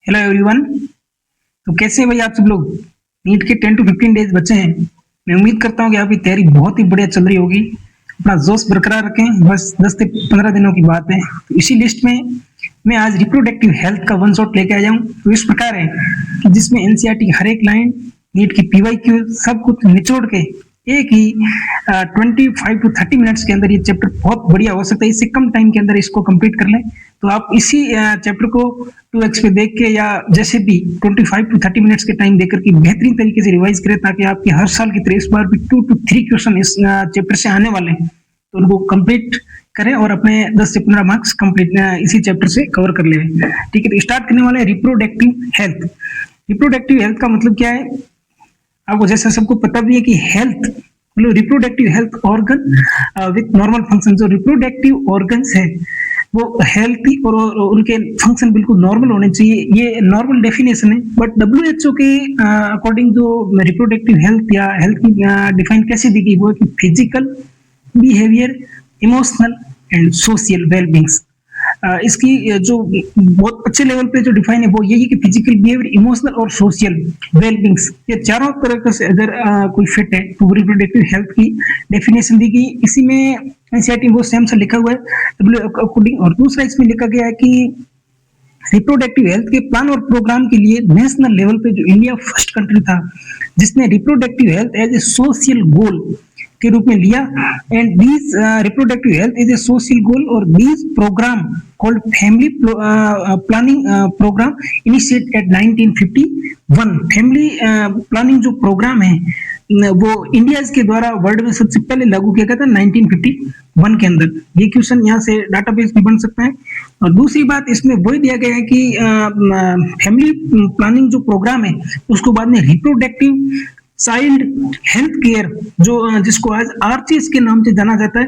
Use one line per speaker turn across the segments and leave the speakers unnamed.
Hello everyone. तो कैसे हैं भाई आप सब लोग? नीट के 10 टू 15 डेज बचे हैं। मैं उम्मीद करता हूँ कि आपकी तैयारी बहुत ही बढ़िया चल रही होगी। अपना जोश बरकरार रखें, बस 10 से 15 दिनों की बात है। तो इसी लिस्ट में मैं आज रिप्रोडक्टिव हेल्थ का वन शॉट लेके आया हूँ। तो इस प्रकार है कि जिसमें एनसीईआरटी की हर एक लाइन, नीट की पीवाईक्यू सब कुछ निचोड़ के एक ही 25 टू 30 मिनट्स के अंदर ये चैप्टर बहुत बढ़िया हो सकता है। इससे कम टाइम के अंदर इसको कंप्लीट कर लें। तो आप इसी चैप्टर को 2x पे देख के या जैसे भी 25 टू 30 मिनट्स के टाइम देकर के बेहतरीन तरीके से रिवाइज करें, ताकि आपके हर साल की तरह इस बार भी 2 टू 3 क्वेश्चन इस चैप्टर से आने वाले हैं। तो उनको कंप्लीट करें और अपने 10 से 15 मार्क्स कंप्लीट इसी चैप्टर से कवर कर ले। ठीक है, तो स्टार्ट करने वाले हैं रिप्रोडक्टिव हेल्थ। रिप्रोडक्टिव हेल्थ का मतलब क्या है? आपको जैसा सबको पता भी है कि हेल्थ मतलब reproductive health organ with normal function. जो रिप्रोडक्टिव ऑर्गन्स है वो हेल्थी और उनके फंक्शन बिल्कुल नॉर्मल होने चाहिए। ये नॉर्मल डेफिनेशन है, बट डब्ल्यूएचओ के अकॉर्डिंग जो रिप्रोडक्टिव हेल्थ या हेल्थ की डिफाइन कैसे दी गई वो है कि physical, behaviour, emotional and social wellbeings. इसकी जो बहुत अच्छे लेवल पे जो डिफाइन है वो यही कि फिजिकल, बिहेवियर, इमोशनल और सोशल वेलबींग्स, ये चारों तरह से अगर कोई फिट है तो रिप्रोडक्टिव हेल्थ की डेफिनेशन दी गई। इसी में एनसीईआरटी वो सेम से लिखा हुआ है डब्ल्यू अकॉर्डिंग। और दूसरा इसमें लिखा गया है कि रिप्रोडक्टिव हेल्थ के प्लान और प्रोग्राम के लिए नेशनल लेवल पे जो इंडिया फर्स्ट कंट्री था जिसने reproductive health as a social goal के रूप में लिया। And this reproductive health is a social goal और this programme called family planning programme initiate at 1951। Family planning जो प्रोग्राम है वो इंडिया के द्वारा वर्ल्ड में सबसे पहले लागू किया गया था 1951 के अंदर। ये क्वेश्चन यहाँ से डाटाबेस भी बन सकता है। और दूसरी बात इसमें वही दिया गया है कि फैमिली प्लानिंग जो प्रोग्राम है उसको बाद में रिप्रोडक्टिव चाइल्ड हेल्थ केयर जो जिसको आज आरसीएस के नाम से जाना जाता है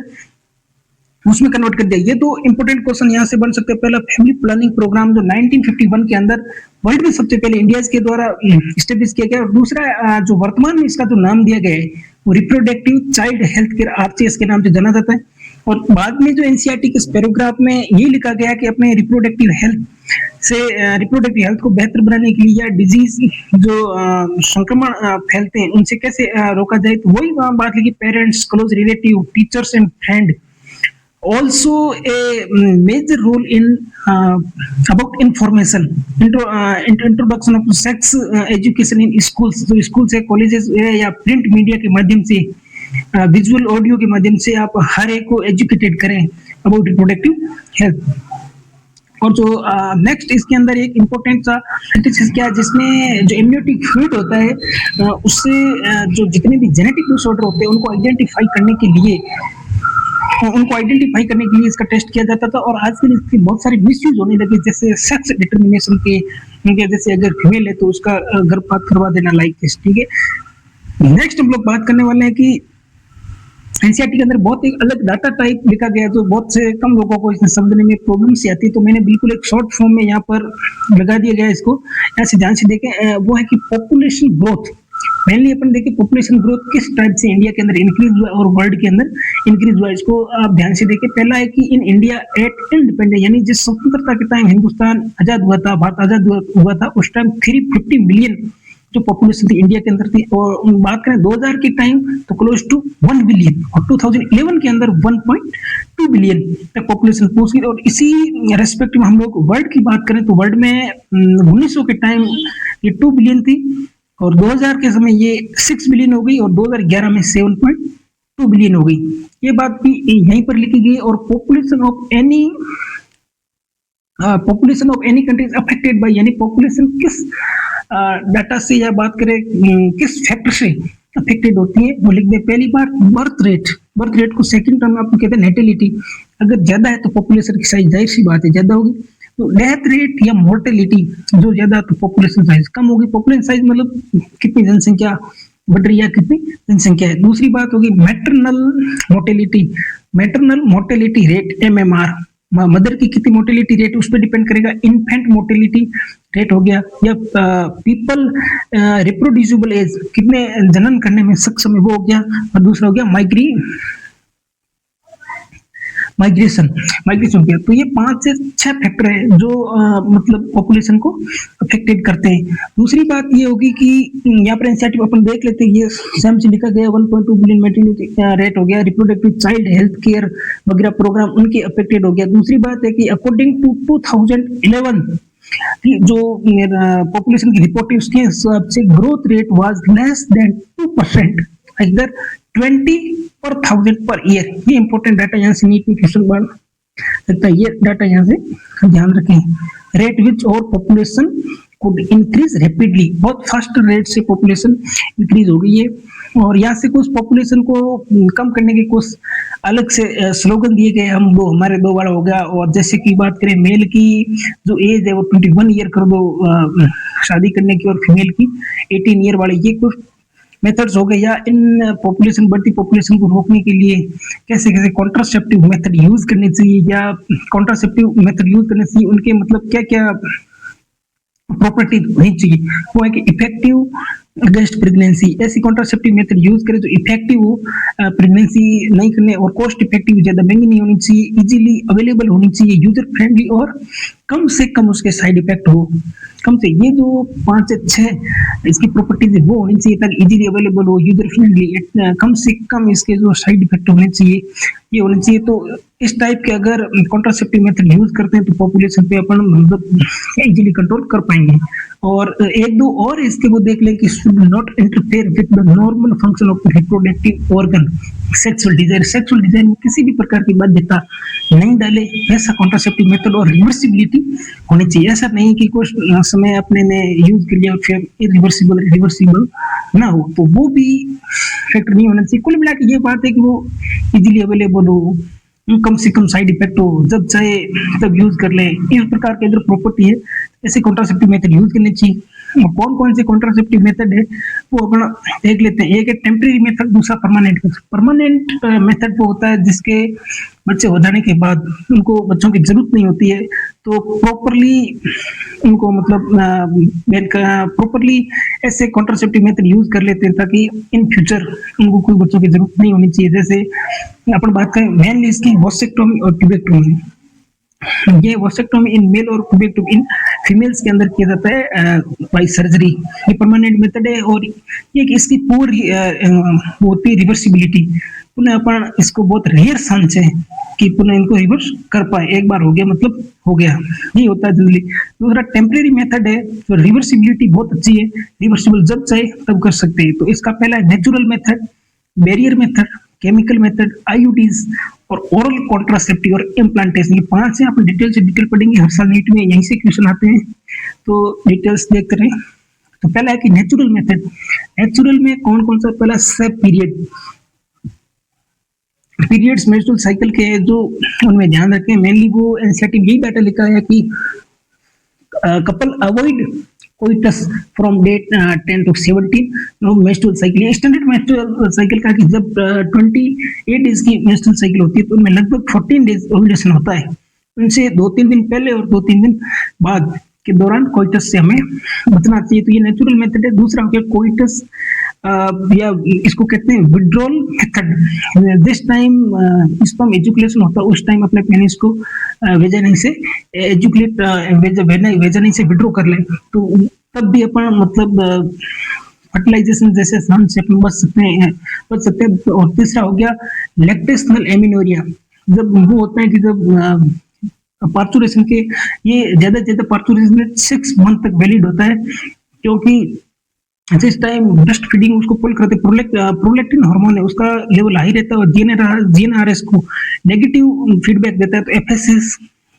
उसमें कन्वर्ट कर दिया। ये दो इंपॉर्टेंट क्वेश्चन यहाँ से बन सकते हैं। पहला, फैमिली प्लानिंग प्रोग्राम जो 1951 के अंदर वर्ल्ड में सबसे पहले इंडिया के द्वारा स्टेब्लिश किया गया। और दूसरा जो वर्तमान में इसका जो नाम दिया गया है वो reproductive child health care RCS के नाम से जाना जाता है। और बाद में जो एनसीईआरटी के पैराग्राफ में ये लिखा गया कि अपने रिप्रोडक्टिव हेल्थ को बेहतर बनाने के लिए या डिजीज जो संक्रमण फैलते हैं उनसे कैसे रोका जाए, तो वही बात है कि parents, close relative, teachers and friend also a major role in about information introduction of sex education in schools। जो schools है, colleges है या print media के माध्यम से, विजुअल ऑडियो के माध्यम से आप हर एक को एजुकेटेड करें अबाउट रिप्रोडक्टिव हेल्थ। और जो नेक्स्ट इसके अंदर एक इम्पोर्टेंट सा स्टैटिस्टिक्स क्या है जिसमें जो एम्नियोटिक फ्लूइड होता है उससे जो जितने भी जेनेटिक डिसऑर्डर होते हैं उनको आइडेंटिफाई करने के लिए इसका टेस्ट किया जाता था। और आजकल इसके बहुत सारे मिसयूज होने लगे, जैसे सेक्स डिटर्मिनेशन के जैसे अगर फीमेल है तो उसका गर्भपात करवा देना लाइक दिस। ठीक है, नेक्स्ट हम लोग बात करने वाले हैं कि एनसीईआरटी के अंदर बहुत एक अलग डाटा टाइप लिखा गया जो बहुत से कम लोगों को इसमें समझने में प्रॉब्लम सी आती है। तो मैंने बिल्कुल एक शॉर्ट फॉर्म में यहाँ पर लगा दिया गया इसको, ऐसे ध्यान से देखें। वो है कि पॉपुलेशन ग्रोथ। मेनली अपन देखें पॉपुलेशन ग्रोथ किस टाइप से इंडिया के अंदर इंक्रीज हुआ और वर्ल्ड के अंदर इंक्रीज हुआ, इसको आप ध्यान से देखें। पहला है कि इन इंडिया एट इंडिपेंडेंस, यानी जिस स्वतंत्रता के टाइम हिंदुस्तान आजाद हुआ था, भारत आजाद हुआ था, उस टाइम 350 मिलियन जो पॉपुलेशन थी इंडिया के अंदर थी। और बात करें 2000 के टाइम तो क्लोज टू 1 बिलियन, और 2011 के अंदर 1.2 बिलियन तक पॉपुलेशन पहुंच गई। और इसी रेस्पेक्ट में हम लोग वर्ल्ड की बात करें तो वर्ल्ड में 1900 के टाइम ये 2 बिलियन थी और 2000 के समय ये 6 बिलियन हो गई और 2011 में 7.2 बिलियन हो गई। ये बात भी यहीं पर लिखी गई। और population of any country is affected by, यानी पॉपुलेशन किस डाटा से या बात करें किस फैक्टर से अफेक्टेड होती है वो लिख दे। पहली बात बर्थ रेट को सेकंड टर्म में आपको कहते हैं नेटिलिटी। अगर ज्यादा है तो पॉपुलेशन की साइज जाहिर सी बात है ज्यादा होगी। तो डेथ रेट या मोर्टेलिटी जो ज्यादा तो पॉपुलेशन साइज कम होगी। पॉपुलेशन साइज मतलब कितनी जनसंख्या बढ़ रही है, कितनी जनसंख्या है। दूसरी बात होगी maternal mortality rate MMR, mother की कितनी मोर्टेलिटी रेट उस पर डिपेंड करेगा। इन्फेंट मोर्टेलिटी रेट हो गया, या पीपल रिप्रोड्यूसिबल एज, कितने जनन करने में सक्षम है वो हो गया। और दूसरा हो गया माइग्रेशन माइग्रेशन हो गया। तो ये 5 से 6 फैक्टर है जो मतलब पॉपुलेशन को अफेक्टेड करते हैं। दूसरी बात ये होगी कि यहाँ पर एनसीईआरटी अपन देख लेते हैं, ये सेम से लिखा गया 1.2 बिलियन मेटर्निटी रेट हो गया, रिप्रोडक्टिव चाइल्ड हेल्थ केयर वगैरह प्रोग्राम उनके अफेक्टेड हो गया। दूसरी बात है कि अकॉर्डिंग टू 2011 कि जो पॉपुलेशन की रिपोर्ट है उसके हिसाब से growth rate was less than 2%, इधर 20 per 1000 पर ईयर। ये इंपॉर्टेंट डाटा यहाँ से नीट में क्वेश्चन बन सकता है, ये डाटा यहाँ से ध्यान रखें। रेट विच और पॉपुलेशन कुड इंक्रीज रैपिडली, बहुत फास्ट रेट से पॉपुलेशन इंक्रीज हो गई है। और यहाँ से कुछ पॉपुलेशन को कम करने के कुछ अलग से स्लोगन दिए गए, हम वो हमारे दो वाला हो गया। और जैसे कि बात करें मेल की जो एज है वो 21 ईयर कर दो शादी करने की, और फीमेल की 18 ईयर वाले, ये कुछ मेथड्स हो गए। या इन पॉपुलेशन बढ़ती पॉपुलेशन को रोकने के लिए कैसे कैसे कॉन्ट्रासेप्टिव मेथड यूज करने चाहिए, या कॉन्ट्रासेप्टिव मेथड यूज करने चाहिए उनके मतलब क्या क्या प्रॉपर्टी होनी चाहिए। वो है कि इफेक्टिव अगेंस्ट प्रेगनेंसी, ऐसी कॉन्ट्रासेप्टिव मेथड यूज करें जो इफेक्टिव हो प्रेगनेंसी नहीं करने, और कॉस्ट इफेक्टिव, ज्यादा महंगी नहीं होनी चाहिए, इजीली अवेलेबल होनी चाहिए, यूजर फ्रेंडली, और कम से कम उसके साइड इफेक्ट हो। कम से ये जो 5 से 6 इसकी प्रॉपर्टीज है वो होनी चाहिए ताकि इजीली अवेलेबल हो, यूजर फ्रेंडली, कम से कम इसके जो साइड इफेक्ट होने चाहिए ये होने चाहिए। तो इस टाइप के अगर कॉन्ट्रासेप्टिव मेथड यूज करते हैं तो पॉपुलेशन पे अपन मतलब इजीली कंट्रोल कर पाएंगे। और एक दो और इसके वो देख लें कि should not interfere with the normal function of reproductive organ, sexual desire, sexual desire में किसी भी प्रकार की बाध्यता नहीं डाले, ऐसा कॉन्ट्रासेप्टिव मेथड। और रिवर्सिबिलिटी होनी चाहिए, ऐसा नहीं कि कुछ समय अपने ने यूज कर लिया और फिर रिवर्सिबल ना हो, तो वो भी फैक्टर नहीं होना चाहिए। कुल मिला के ये बात है कि वो इजीली अवेलेबल हो, कम से कम साइड इफेक्ट हो, जब चाहे तब यूज कर ले, इस प्रकार के अगर प्रॉपर्टी है ऐसे कॉन्ट्रासेप्टिव मेथड यूज करने चाहिए। कौन कौन से कॉन्ट्रासेप्टिव मेथड है वो अपना देख लेते हैं। एक है टेम्परेरी मेथड, दूसरा परमानेंट मेथड। परमानेंट मेथड वो होता है जिसके बच्चे हो जाने के बाद उनको बच्चों की जरूरत नहीं होती है, तो प्रॉपरली उनको मतलब प्रॉपरली ऐसे कॉन्ट्रासेप्टिव मेथड यूज कर लेते हैं ताकि इन फ्यूचर उनको कोई बच्चों की जरूरत नहीं होनी चाहिए। जैसे अपन बात करें मेनली इसकी वॉसेक्टोमी और ट्यूबेक्टोमी, ये वॉसेक्टोमी इन मेल और ट्यूबेक्टोमी इन फीमेल्स के अंदर किया जाता है बाय सर्जरी। ये परमानेंट मेथड है और ये कि इसकी पूरी होती है रिवर्सिबिलिटी। पुनः अपन इसको बहुत रेयर चांस है कि पुनः इनको रिवर्स कर पाए, एक बार हो गया मतलब हो गया, नहीं होता है जल्दी। दूसरा टेम्परेरी मेथड है तो रिवर्सिबिलिटी बहुत अच्छी है, रिवर्सिबल जब चाहे तब कर सकते हैं। तो इसका पहला है natural method, barrier method, chemical method, IUDs और ओरल कॉन्ट्रासेप्टिव और इम्प्लांटेशन। ये 5 है, आप डिटेल पढ़ेंगे हर साल नीट में, यहीं से क्वेश्चन आते हैं तो डिटेल्स देखते रहे। तो पहला है कि नेचुरल मेथड। नेचुरल में कौन कौन सा, पहला सेप पीरियड्स मेंस्ट्रुअल साइकिल के जो उनमें ध्यान रखें। मेनली वो एनसीईआरटी यही डाटा लिखा है कि couple avoid coitus from date 10 to 17 menstrual cycle. Standard menstrual cycle का कि जब 28 डेज की मेंस्ट्रुअल साइकिल होती है तो उनमें लगभग 14 डेज ओव्यूलेशन होता है, उनसे 2-3 दिन पहले और 2-3 दिन बाद के दौरान कोइटस से हमें बचना चाहिए। तो ये नेचुरल मेथड है। दूसरा हो गया कोइटस या इसको कहते हैं विड्रॉल मेथड। जिस टाइम स्पर्म एजुकुलेशन होता है उस टाइम अपने पेनिस को वेजाइना से एजुकुलेट वेजाइना से विड्रॉ कर ले, तो तब भी अपन मतलब फर्टिलाइजेशन जैसे स्थान से अपन बच सकते हैं। और तीसरा हो गया लैक्टेशनल एमिनोरिया। जब वो होता है कि जब पार्चुरेशन के ये ज्यादा पार्चुरेशन 6 मंथ तक वैलिड होता है, क्योंकि जिस टाइम ब्रेस्ट फीडिंग उसको पुल करते प्रोलैक्टिन हार्मोन है उसका लेवल हाई रहता है और जीएनआरएस को नेगेटिव फीडबैक देता है, तो एफएसएस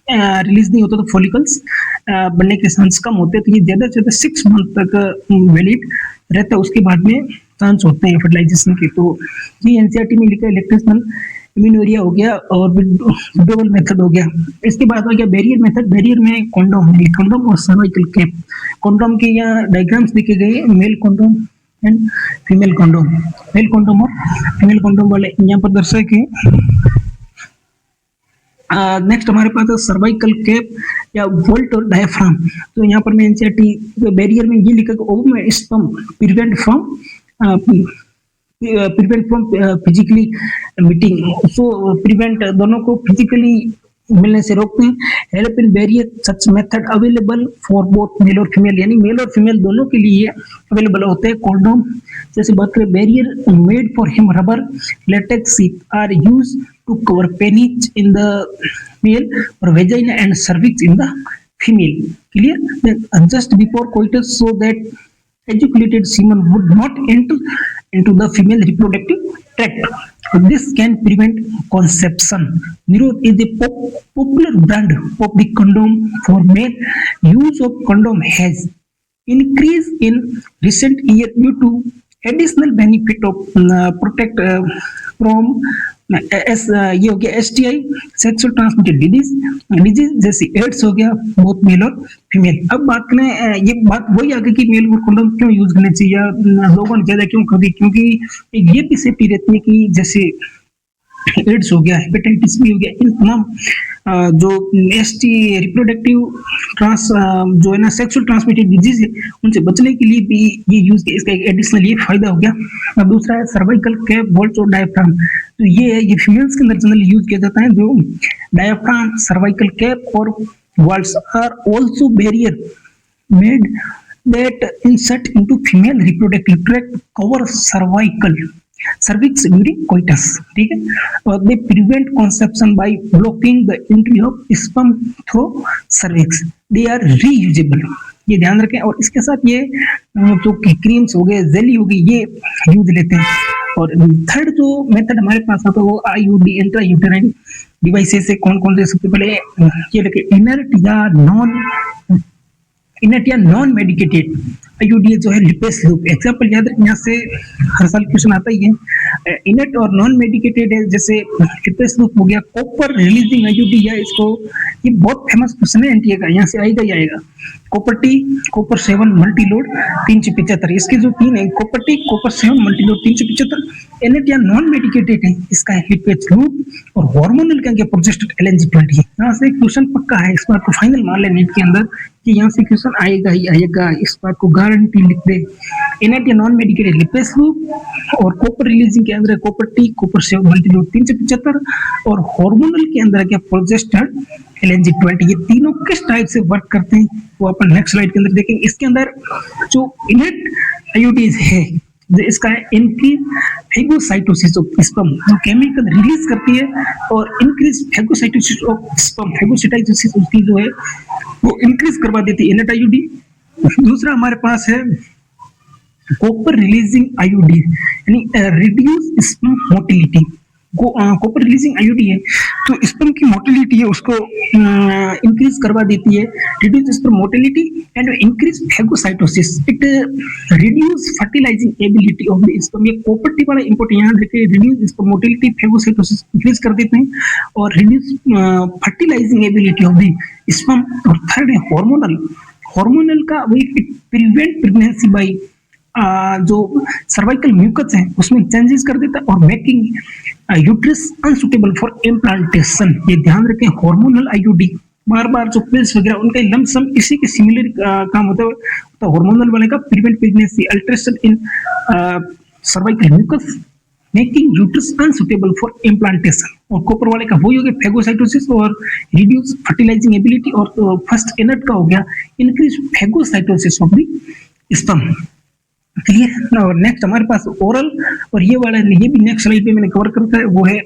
रिलीज नहीं होता तो फॉलिकल्स बनने के चांस कम होते हैं। तो ये ज्यादा से ज्यादा 6 मंथ तक वैलिड रहता है, उसके बाद में चांस होते हैं फर्टिलाइजेशन के। तो ये एनसीईआरटी में लिखा है लैक्टेशनल एमिनोरिया हो गया और विड्रॉवल मेथड हो गया। इसके बाद हो गया बैरियर मेथड। बैरियर में कंडोम और सर्वाइकल कैप। कंडोम के यहाँ डायग्राम्स दिखे गए, male condom and female condom. Male condom और फीमेल कंडोम वाले यहाँ पर दर्शक है। नेक्स्ट हमारे पास है सर्वाइकल कैप या वोल्ट और डायफ्राम। तो यहाँ पर मैं एनसीईआरटी बैरियर में ये लिखा ovum sperm prevent from prevent from physically meeting, so prevent दोनों को फिजिकली मिलने से रोकते हैं। Help in barrier such method available for both male और फीमेल, यानी मेल और फीमेल दोनों के लिए अवेलेबल होते हैं। कॉन्डोम जैसे बात करें, barrier made for him rubber latex are use to cover penis in the male और vagina and cervix in the female. Clear? Then just before coitus, so that ejaculated semen would not enter into the female reproductive tract. This can prevent conception. Nirod is a popular brand of the condom for male. Use of condom has increased in recent year due to additional benefit of protect from ये हो गया STI sexual transmitted disease जैसे ads हो गया both male और female. अब बात करें, ये बात वही आ गई कि मेल को कंडोम क्यों यूज करना चाहिए या लोगों ने ज्यादा क्यों कर दी, क्योंकि ये भी सेफ्टी रहती है कि जैसे एड्स हो गया, हेपेटाइटिस बी हो गया, इन तमाम जो ST रिप्रोडक्टिव ट्रांस जो है ना सेक्सुअल ट्रांसमिटेड डिजीज है उनसे बचने के लिए भी ये यूज किया, इसका एक एडिशनल ये फायदा हो गया। अब दूसरा है सर्वाइकल कैप वॉल्स और डायफ्राम, तो ये फीमेल्स के अंदर जनरली यूज किया जाता है। जो डायफ्राम, सर्वाइकल कैप और vaults are also barrier made that insert into female reproductive tract cover cervix during coitus, ठीक है, और they prevent conception by blocking the entry of sperm through cervix. They are reusable, ये ध्यान रखें। और इसके साथ ये जो क्रीम्स हो गए, जेली हो गई, ये यूज लेते हैं। और थर्ड जो मेथड हमारे पास आता है वो IUD इंट्रा यूटेराइन डिवाइसेस से कौन कौन से, सबसे पहले ये रखे इनर्ट या नॉन मेडिकेटेड IUD जो है लिपेस लूप। एग्जांपल याद रखें, यहाँ से हर साल क्वेश्चन आता ही है। इनर्ट और नॉन मेडिकेटेड है, जैसे लिपेस लूप हो गया, कॉपर रिलीजिंग IUD, या इसको ये बहुत फेमस क्वेश्चन है एनटीए का, यहाँ से आएगा ही आएगा। Copper T, copper 7 multi load 375, इसके जो तीन है copper T, copper 7 multi load 375। Inert या नॉन मेडिकेटेड है, इसका है लिपेस लूप। और हार्मोनल क्या है, प्रोजेस्टेड LNG20। यहाँ से क्वेश्चन पक्का है, इस बात को फाइनल मान ले नीट के अंदर कि यहाँ से क्वेश्चन आएगा ही आएगा, इस बात को गारंटी लिख दे। इनर्ट या नॉन मेडिकेटेड लिपेस लूप, और कॉपर रिलीजिंग के अंदर copper T, copper 7 multi load 375, और हार्मोनल के अंदर क्या प्रोजेस्टेड LNG20। ये तीनों किस टाइप से वर्क करते हैं वो अपन नेक्स्ट स्लाइड के अंदर देखेंगे। इसके अंदर जो इनर्ट IUDs है, इसका है इंक्रीज फेगोसाइटोसिस ऑफ स्पर्म, जो केमिकल रिलीज करती है, और increase phagocytosis of sperm, phagocytosis उसकी जो है वो इंक्रीज करवा देती है इनर्ट IUD। दूसरा हमारे पास है कॉपर रिलीजिंग IUD, यानी reduce sperm motility. Copper releasing IUD है तो स्पर्म की मोटिलिटी है उसको इंक्रीज करवा देती है, reduce sperm motility and increase phagocytosis, it reduce fertilising ability of the sperm. ये कॉपर टी वाला इंपॉर्टेंट याद रखिए, reduce sperm motility, phagocytosis increase कर देते हैं, और reduce fertilising ability of the sperm. और थर्ड है हार्मोनल। हार्मोनल का वही प्रिवेंट प्रेगनेंसी बाय जो सर्वाइकल म्यूकस है उसमें चेंजेस कर देता है, और making uterus unsuitable for implantation. ये ध्यान रखें, हार्मोनल IUD बार बार जो पिल्स वगैरह उनका लमसम इसी के सिमिलर काम होता है, तो हार्मोनल वाले का prevent pregnancy, alteration in cervical mucus, making uterus unsuitable for implantation. और कॉपर वाले का वही हो गया फेगोसाइटोसिस और रिड्यूस फर्टिलाइजिंग एबिलिटी। और फर्स्ट इनर्ट का हो गया increase phagocytosis of the sperm. Clear. और नेक्स्ट हमारे पास ओरल, और ये वाला ये भी नेक्स्ट स्लाइड पे मैंने कवर करता है, वो है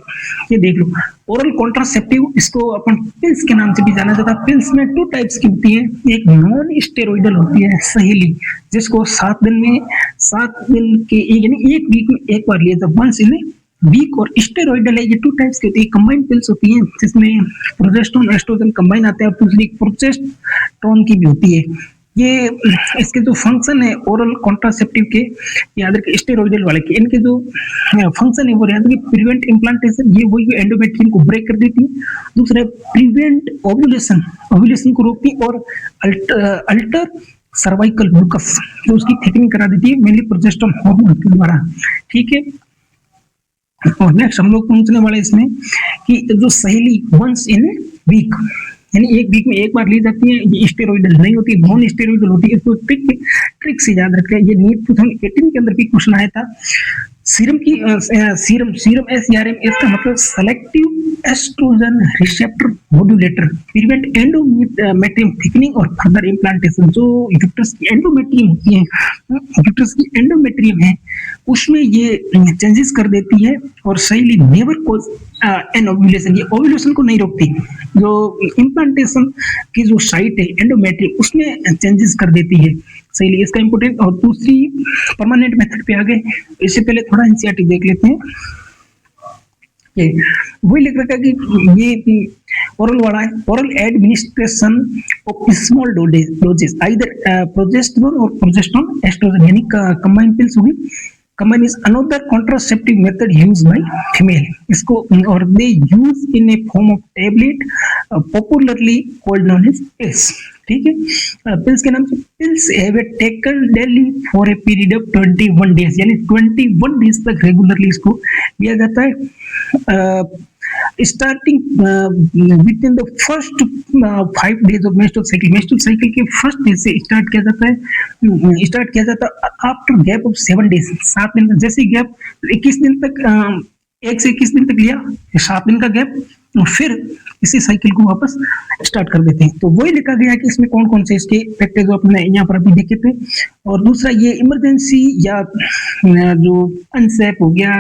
ये देख लो ओरल कॉन्ट्रासेप्टिव। इसको अपन पिल्स के नाम से भी जाना जाता है। पिल्स में 2 टाइप्स की होती है, एक नॉन स्टेरॉइडल होती है सहेली, जिसको 7 दिन के यानी 1 वीक में एक बार लिया जाता, वंस इन वीक। और स्टेरॉइडल है, ये 2 टाइप्स की होती है, कंबाइंड पिल्स होती हैं जिसमें प्रोजेस्टेरोन एस्ट्रोजन कंबाइन आते हैं, और दूसरी प्रोजेस्टेरोन की भी होती है। ये इसके जो फंक्शन है ओरल कॉन्ट्रासेप्टिव के, याद रखिए स्टेरॉइडल वाले के, इनके जो फंक्शन है वो याद रखिए प्रिवेंट इम्प्लांटेशन, ये वही एंडोमेट्रियम को ब्रेक कर देती है। दूसरा प्रिवेंट ओव्यूलेशन को रोकती है, और अल्टर सर्वाइकल म्यूकस जो उसकी थिकनिंग करा देती है, मेनली प्रोजेस्टेरोन हार्मोन के द्वारा। ठीक है। और नेक्स्ट हम लोग पहुंचने वाले इसमें कि जो सहेली वंस इन वीक, यानी 1 वीक में एक बार ली जाती है, ये स्टेरॉइडल नहीं होती, नॉन स्टेरॉइडल होती है। इसको ट्रिक से याद रखें, ये नीट 2018 के अंदर भी क्वेश्चन आया था। सीरम की सीरम सीरम एसईआरएम, इसका मतलब selective estrogen receptor modulator, prevent endometrium thickening और फर्दर इम्प्लांटेशन। जो यूट्रस की एंडोमेट्रियम होती है, यूट्रस की एंडोमेट्रियम है, उसमें ये चेंजेस कर देती है और सही नेवर कोज एन ओव्यूलेशन, ये ओव्यूलेशन को नहीं रोकती। जो इम्प्लांटेशन की जो साइट है एंडोमेट्रियम, उसमें चेंजेस कर देती है सही, इसका इंपोर्टेंट। और दूसरी परमानेंट मेथड पे आ गए, इससे पहले थोड़ा एनसीईआरटी देख लेते हैं। वही लिख रखा है कि ये ओरल वाला है, oral administration of small doses either progesterone और प्रोजेस्टेरोन एस्ट्रोजन, यानी कंबाइंड पिल्स होगी। Combine is another contraceptive method used by female, इसको और they use in a form of tablet popularly called known as pills. ठीक है, pills के नाम से pills have taken daily for a period of 21 days, यानी 21 days तक regularly इसको लिया जाता है। Starting with in the first 5 days of menstrual cycle, menstrual cycle के फर्स्ट डे से स्टार्ट किया जाता है आफ्टर गैप ऑफ 7 डेज, 7 दिन। जैसे गैप 21 दिन तक 1 से 21 दिन तक लिया, 7 दिन का गैप, फिर इसी साइकिल को वापस स्टार्ट कर देते हैं। तो वही लिखा गया है कि इसमें कौन कौन से इसके फैक्टर जो अपने यहाँ पर अभी देखे थे। और दूसरा ये इमरजेंसी या जो अनसेफ हो गया,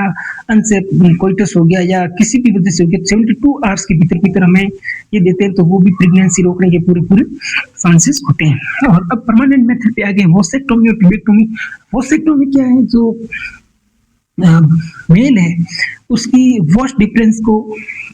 अनसेफ कोइटस हो गया या किसी भी वजह से हो गया, 72 आवर्स के भीतर हमें ये देते हैं, तो वो भी प्रेगनेंसी रोकने के पूरे चांसेस होते हैं। और अब परमानेंट मेथड पे आ गए, वॉसेक्टोमी और ट्यूबेक्टोमी। वॉसेक्टोमी क्या है, जो मेल है उसकी वॉश डिफरेंस को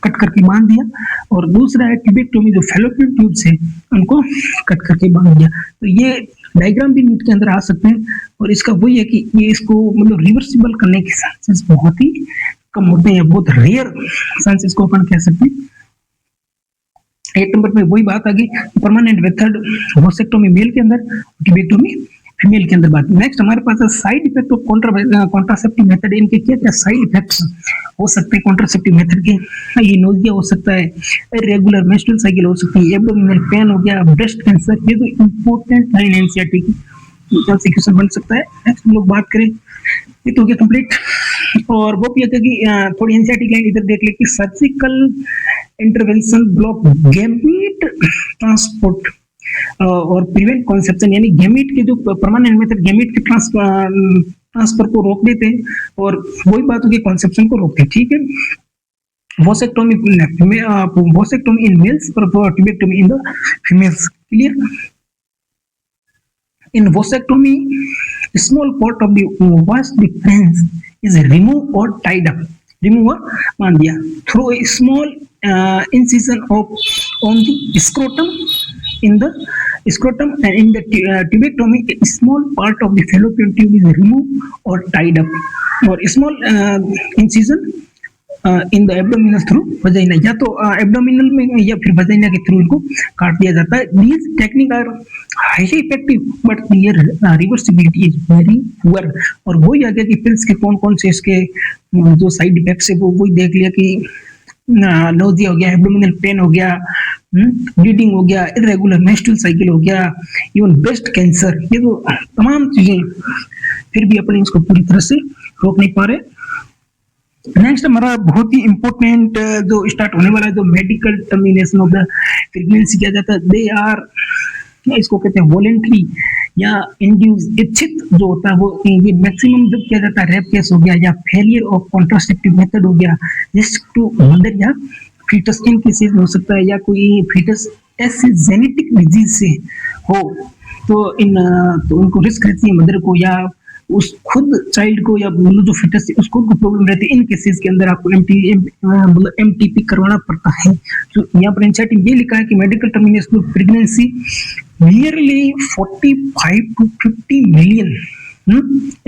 कट करके बांध दिया, और दूसरा है ट्यूबेक्टोमी, जो फैलोपियन ट्यूब्स है उनको कट करके बांध दिया। तो ये डायग्राम भी नीट के अंदर आ सकते हैं, और इसका वही है कि ये इसको मतलब रिवर्सिबल करने के चांसेस बहुत ही कम होते हैं, बहुत रेयर चांसेस को अपन कह सकते हैं। 1 नंबर पे वही बात आ गई, परमानेंट मेथड वॉसेक्टोमी मेल के अंदर, ट्यूबेक्टोमी फीमेल के अंदर बात। नेक्स्ट हमारे पास है side effect of contraceptive method. इनके क्या क्या साइड इफेक्ट्स हो सकते हैं कॉन्ट्रासेप्टिव मेथड के? ये नोजिया हो सकता है, इरेगुलर मेंस्ट्रुअल साइकिल हो सकती है, एब्डोमिनल पेन हो गया, ब्रेस्ट कैंसर, ये तो इंपॉर्टेंट लाइन एनसीईआरटी की क्वेश्चन बन सकता है। नेक्स्ट हम लोग बात करें, ये तो हो गया कंप्लीट। और वो भी है कि थोड़ी एनसीईआरटी लाइन इधर देख ले कि surgical intervention block gamete transport और प्रिवेंट कॉन्सेप्शन, यानी गैमीट के जो परमानेंट मेथड गैमीट के ट्रांसफर को रोक देते हैं, और वही बात होगी कॉन्सेप्शन को रोकते हैं। ठीक है, वॉसेक्टोमी इन मेल्स और tubectomy in the females. Clear? In vasectomy small part of the vas deferens is remove और टाइड अप, रिमूव और मान दिया through a small incision on the scrotum, in the scrotum, and in the tubectomy a small part of the fallopian tube is removed or tied up, or small incision in the abdominal through vagina, या तो abdominal में या फिर vagina के through इनको काट दिया जाता है। These technique are highly effective but their reversibility is very poor. और वही आ गया कि पिल्स के कौन कौन से इसके जो साइड इफेक्ट्स है वो वही देख लिया कि नोजिया हो गया, एब्डोमिनल पेन हो गया, ब्लीडिंग हो गया, इरेगुलर मेंस्ट्रुअल साइकिल हो गया, इवन ब्रेस्ट कैंसर, ये तो तमाम चीजें फिर भी अपन इसको पूरी तरह से रोक नहीं पा रहे। नेक्स्ट हमारा बहुत ही इंपॉर्टेंट जो स्टार्ट होने वाला है, जो medical termination of the pregnancy किया जाता है, दे आर, इसको कहते हैं वॉलेंट्री या इंड्यूस, इच्छित जो होता है वो ये मैक्सिमम जब किया जाता है रेप केस हो गया या फेलियर ऑफ कॉन्ट्रासेप्टिव मेथड हो गया, रिस्क टू मदर या फीटस इन केसेस में हो सकता है, या कोई फीटस ऐसे जेनेटिक डिजीज से हो तो उनको रिस्क रहती है मदर को या उस खुद चाइल्ड को या जो फीटस है उसको प्रॉब्लम रहती है। इन केसेस के अंदर आपको एमटीपी करवाना पड़ता है। तो यहाँ पर एनसीईआरटी ये लिखा है कि medical termination of pregnancy nearly 45 to 50 million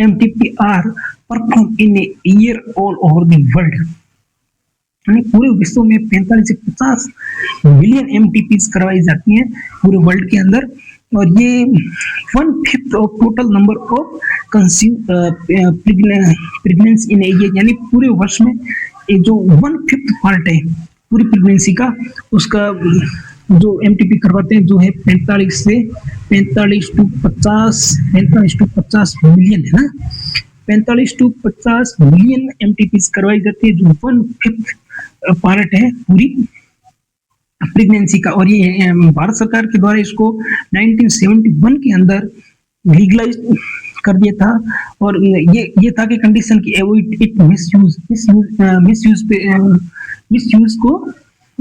MTP are performed in a year all over the world। यानी पूरे विश्व में 45 से 50 मिलियन MTP करवाई जाती हैं पूरे वर्ल्ड के अंदर, और ये 1/5 of total number of pregnancy in a year, यानी पूरे वर्ष में जो 1/5 पार्ट है पूरी प्रेगनेंसी का, उसका जो एमटीपी करवाते हैं जो है 45 से 45 टू 50, 45 टू 50 मिलियन है ना, 45 टू 50 मिलियन एमटीपी करवाई जाती है, जो 1/5 पार्ट है पूरी प्रेगनेंसी का। और ये भारत सरकार के द्वारा इसको 1971 के अंदर लीगलाइज कर दिया था। और ये था कि कंडीशन की एवॉइड इट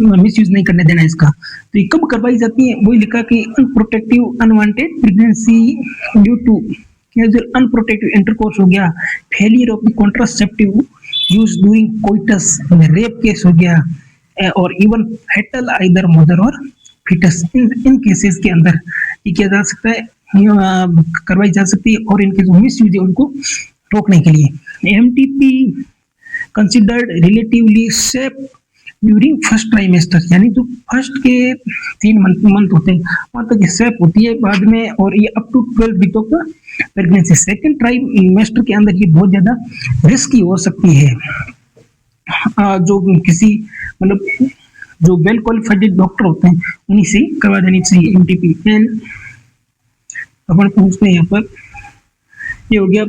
मिसयूज नहीं करने देना इसका। तो ये कब करवाई जाती है, वही लिखा कि unprotective unwanted pregnancy due to unprotective intercourse हो गया, failure of the contraceptive use during coitus, rape case हो गया, और इवन फेटल आइदर मदर और फिटस, इन केसेस के अंदर ये किया जा सकता है, करवाई जा सकती है। और इनके जो मिस यूज है उनको रोकने के लिए MTP considered relatively safe during first trimester, यानी जो फर्स्ट के 3 मंथ होते हैं वहां तक सेफ होती है बाद में, और ये up to 12 week of pregnancy. Second trimester के अंदर ये बहुत ज्यादा रिस्की हो सकती है। जो किसी मतलब जो वेल क्वालिफाइड डॉक्टर होते हैं उन्हीं से करवा देनी चाहिए एमटीपी। अपन पूछते हैं यहाँ पर, ये हो गया।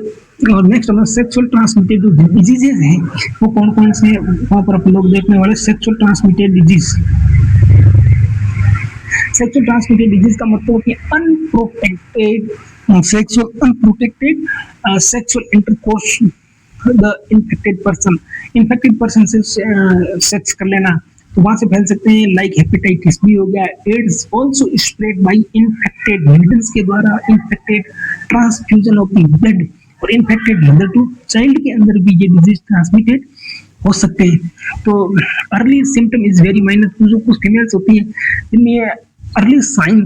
और नेक्स्ट हमारा सेक्सुअल ट्रांसमिटेड जो डिजीजेज हैं वो कौन कौन से हैं, वहाँ पर आप लोग देखने वाले sexual transmitted disease. Sexual transmitted disease का मतलब कि unprotected sexual intercourse the infected person से सेक्स कर लेना, तो वहां से फैल सकते हैं, लाइक हेपेटाइटिस बी हो गया, AIDS also spread by infected needles के द्वारा, infected transfusion of the blood, और इन्फेक्टेड मदर टू चाइल्ड के अंदर भी ये डिजीज ट्रांसमिटेड हो सकते हैं। तो early symptom is very minor, जो कुछ फीमेल्स होती है जिनमें अर्ली साइन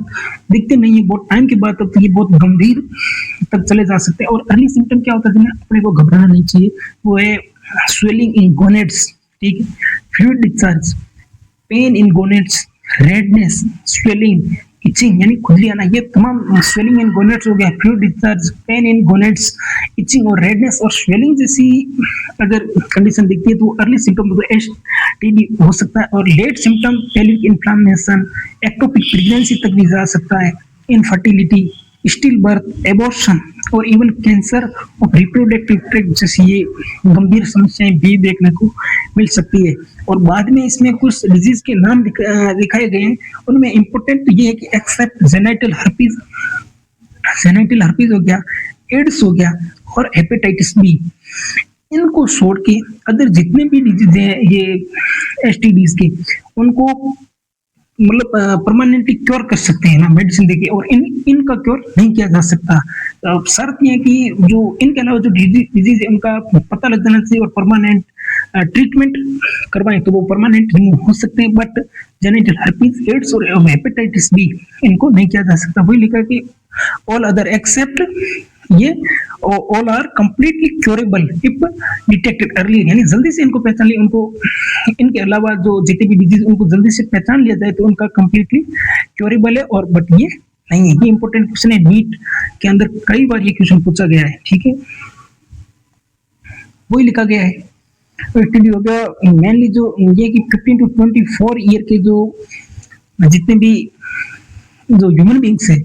दिखते नहीं है, बहुत टाइम के बाद तब तो ये बहुत गंभीर तक चले जा सकते हैं। और अर्ली सिम्टम क्या होता है जिन्हें अपने को घबराना नहीं चाहिए, वो है स्वेलिंग इन गोनेट्स, ठीक है, fluid discharge, pain in gonads, redness, swelling, itching यानी खुजली आना, ये तमाम स्वेलिंग इन गोनेट्स हो गया, fluid discharge, pain in gonads, itching और रेडनेस और स्वेलिंग जैसी अगर कंडीशन दिखती है तो अर्ली सिम्टम तो एसटीडी हो सकता है। और late symptom pelvic inflammation, ectopic pregnancy तक भी जा सकता है, इनफर्टिलिटी, स्टिल बर्थ, एबॉर्शन और even cancer of reproductive tract जैसी ये गंभीर समस्याएं भी देखने को मिल सकती है। और बाद में इसमें कुछ डिजीज के नाम दिखाए गए हैं, उनमें इम्पोर्टेंट ये है कि एक्सेप्ट जेनाइटल हर्पीज हो गया, एड्स हो गया और हेपेटाइटिस बी, इनको छोड़ के अदर जितने भी डिजीज हैं ये एसटीडीज के, उनको मतलब परमानेंटली क्योर कर सकते हैं ना मेडिसिन देके, और इनका क्योर नहीं किया जा सकता। शर्त ये है कि जो इनके अलावा जो डिजीज है उनका पता लग जाना चाहिए और परमानेंट ट्रीटमेंट करवाएं तो वो परमानेंट रिमूव हो सकते हैं। बट जेनिटल हर्पीज, एड्स और हेपेटाइटिस बी इनको नहीं किया जा सकता। वही लिखा कि ऑल अदर एक्सेप्ट ये all are completely curable if detected early, यानी जल्दी से इनको पहचान लिया, उनको इनके अलावा जो जितने भी डिजीज उनको जल्दी से पहचान लिया जाए तो उनका कंप्लीटली क्योरेबल है। और बट ये नहीं है, ये इंपॉर्टेंट क्वेश्चन है, नीट के अंदर कई बार ये क्वेश्चन पूछा गया है, ठीक है, वही लिखा गया है। टीडी हो गया मेनली जो ये कि 15 टू 24 ईयर के जो जितने भी जो ह्यूमन बींग्स है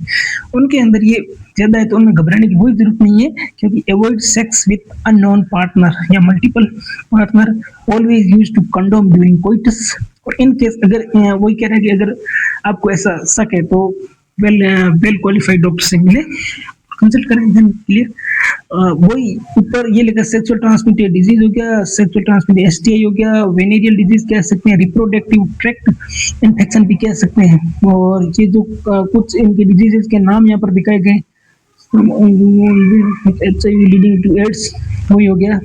उनके अंदर ये ज्यादा है, तो उनमें घबराने की कोई जरूरत नहीं है, क्योंकि avoid sex with unknown partner या multiple partner, always use to condom during coitus. और इन केस अगर वही कह रहे हैं कि अगर आपको ऐसा शक है तो वेल क्वालिफाइड डॉक्टर से मिले, कंसल्ट करें, देन क्लियर। वही ऊपर ये लिखा सेक्सुअल ट्रांसमिटेड डिजीज हो गया, सेक्सुअल ट्रांसमिटेड एसटीआई हो गया, वेनेरियल डिजीज कह सकते हैं, रिप्रोडक्टिव ट्रैक्ट इन्फेक्शन भी कह सकते हैं। और ये जो कुछ इनके डिजीजेस के नाम यहाँ पर दिखाए गए, HIV लीडिंग टू एड्स, वही हो गया।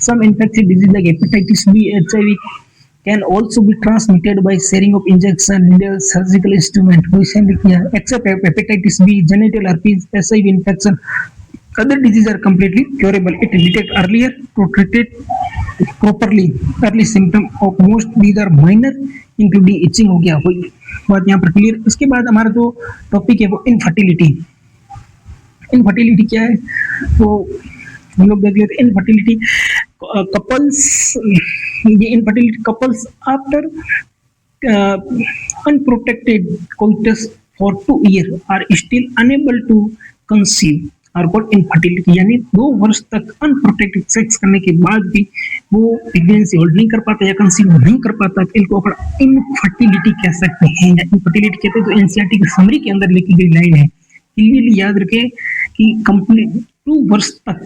Some infective disease like hepatitis B, HIV can also be transmitted by sharing of injection, needles, surgical instrument, वही सेम लिख दिया, except hepatitis B, genital herpes, HIV infection, other diseases are completely curable. It detect earlier to treat it properly. Early symptom of most these are minor, including itching हो गया, वही बात यहाँ पर clear. इसके बाद हमारा जो टॉपिक है वो इनफर्टिलिटी। इनफर्टिलिटी क्या है वो हम लोग देख लेते हैं। इनफर्टिलिटी कपल्स, ये infertility couples after unprotected coitus for 2 years are still unable to conceive और कॉल्ड इनफर्टिलिटी, यानी 2 वर्ष तक अनप्रोटेक्टेड सेक्स करने के बाद भी वो प्रेगनेंसी होल्ड नहीं कर पाता या कंसीव नहीं कर पाता, तो इनको अपन इनफर्टिलिटी कह सकते हैं या इनफर्टिलिटी कहते हैं। तो एनसीईआरटी की समरी के अंदर लिखी गई लाइन है, क्लियरली याद रखें कि कंप्लीट 2 वर्ष तक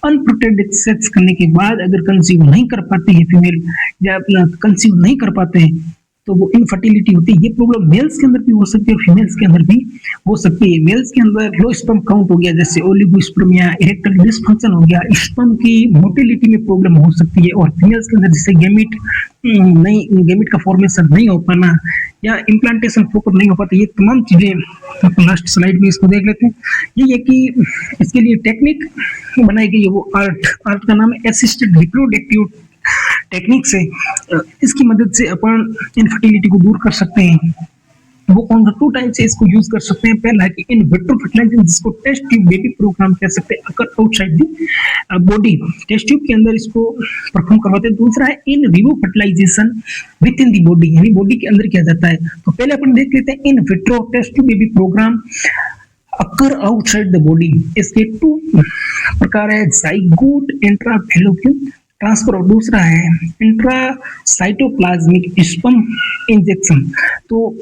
अनप्रोटेक्टेड सेक्स करने के बाद अगर कंसीव नहीं कर पाते हैं फीमेल या अपना कंसीव नहीं कर पाते हैं तो वो इनफर्टिलिटी होती है। ये प्रॉब्लम मेल्स के अंदर भी हो सकती है और फीमेल्स के अंदर भी हो सकती है। मेल्स के अंदर लो स्पर्म काउंट हो गया, जैसे ओलिगोस्पर्मिया, इरेक्टल डिसफंक्शन हो गया, स्पर्म की मोटिलिटी में प्रॉब्लम हो सकती है। और फीमेल्स के अंदर जैसे गेमिट का फॉर्मेशन नहीं हो पाना या इम्प्लांटेशन प्रॉपर नहीं हो पाता, ये तमाम चीजें लास्ट स्लाइड में इसको देख लेते हैं। ये है कि इसके लिए टेक्निक बनाई गई है, वो आर्ट का नाम है असिस्टेड रिप्रोडक्टिव टेक्निक से इसकी मदद से अपन इनफर्टिलिटी को दूर कर सकते हैं। वो कौन सा 2 टाइप से इसको यूज कर सकते हैं। पहला है कि इन विट्रो फर्टिलाइजेशन, जिसको टेस्ट ट्यूब बेबी प्रोग्राम कह सकते हैं, अगर outside the body test tube के अंदर इसको परफॉर्म करवाते हैं। दूसरा है in vivo fertilisation within the body, यानी बॉडी के अंदर किया जाता है। तो पहले अपन देख लेते हैं in vitro test tube baby programme occur outside the body. इसके 2 प्रकार है, जाइगोट इंट्राफैलोपियन ट्रांसफर और दूसरा है इंट्रासाइटोप्लाज्मिक स्पर्म इंजेक्शन। तो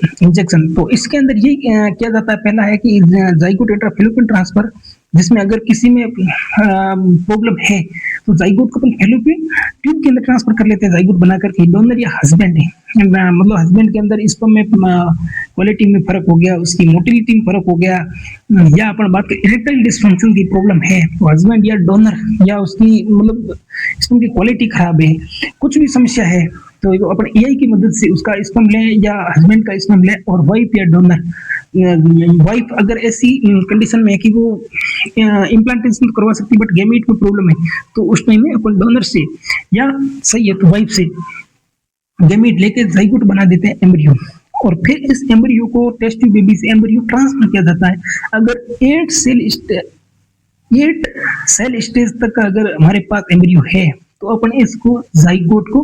इसके अंदर ये किया जाता है, पहला है कि जाइगोट इंट्राफैलोपियन ट्रांसफर, जिसमें अगर किसी में प्रॉब्लम है तो जाइगोट को अपन फैलोपियन ट्यूब के अंदर ट्रांसफर कर लेते हैं, जाइगोट बनाकर के। डोनर या हस्बैंड है, मतलब हस्बैंड के अंदर स्पर्म में क्वालिटी में फर्क हो गया, उसकी मोटिलिटी में फर्क हो गया, या अपन बात करें इरेक्टाइल डिसफंक्शन की प्रॉब्लम है तो हस्बैंड या डोनर या उसकी मतलब स्पर्म की क्वालिटी खराब है, कुछ भी समस्या है तो अपन एआई की मदद से उसका स्पर्म लें या हस्बैंड का स्पर्म लें। और वाइफ या डोनर, वाइफ अगर ऐसी कंडीशन में है कि वो इम्प्लांटेशन तो करवा सकती है बट गैमेट में प्रॉब्लम है तो उस टाइम में अपन डोनर से या सही है तो वाइफ से गैमेट लेके जाइगोट बना देते हैं एम्ब्रियो, और फिर इस एम्ब्रियो को टेस्ट ट्यूब बेबी से एम्ब्रियो ट्रांसफर किया जाता है। अगर 8 सेल स्टेज तक का अगर हमारे पास एम्ब्रियो है तो अपन इसको जाइगोट को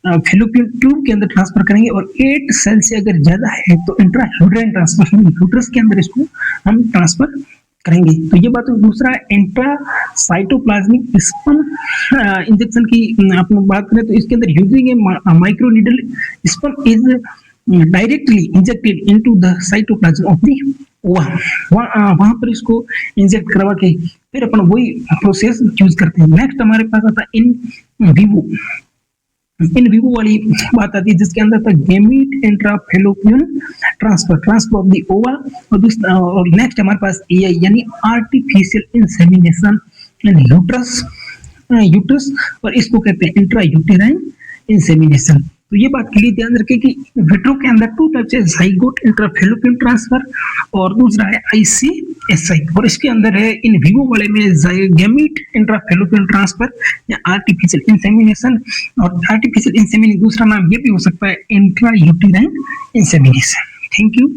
फैलोपियन ट्यूब के अंदर ट्रांसफर करेंगे, और 8 सेल से अगर ज्यादा है तो इंट्रायूटेराइन ट्रांसफर, यूट्रस के अंदर इसको हम ट्रांसफर करेंगे। तो ये बात। दूसरा इंट्रासाइटोप्लाज्मिक स्पर्म इंजेक्शन की अपन बात करें तो इसके अंदर using A microneedle sperm is directly injected into the cytoplasm of the वहां पर इसको इंजेक्ट करवा के फिर अपन वही प्रोसेस यूज करते हैं। नेक्स्ट हमारे पास आता है इन विवो वाली बात आती है, जिसके अंदर था गैमीट इंट्राफैलोपियन ट्रांसफर ऑफ द ओवा, और नेक्स्ट हमारे पास एआई यानी आर्टिफिशियल इंसेमिनेशन इन यूट्रस, और इसको कहते हैं इंट्रायूटेराइन इंसेमिनेशन। तो ये बात के लिए ध्यान रखें कि विट्रो के अंदर 2 टाइप से, जाइगोट इंट्राफैलोपियन ट्रांसफर और दूसरा है आईसीएसआई, और इसके अंदर है इन विवो वाले में गैमीट इंट्राफैलोपियन ट्रांसफर या आर्टिफिशियल इंसेमिनेशन, और आर्टिफिशियल इंसेमिनेशन दूसरा नाम ये भी हो सकता है इंट्रायूटेराइन इंसेमिनेशन। Thank you.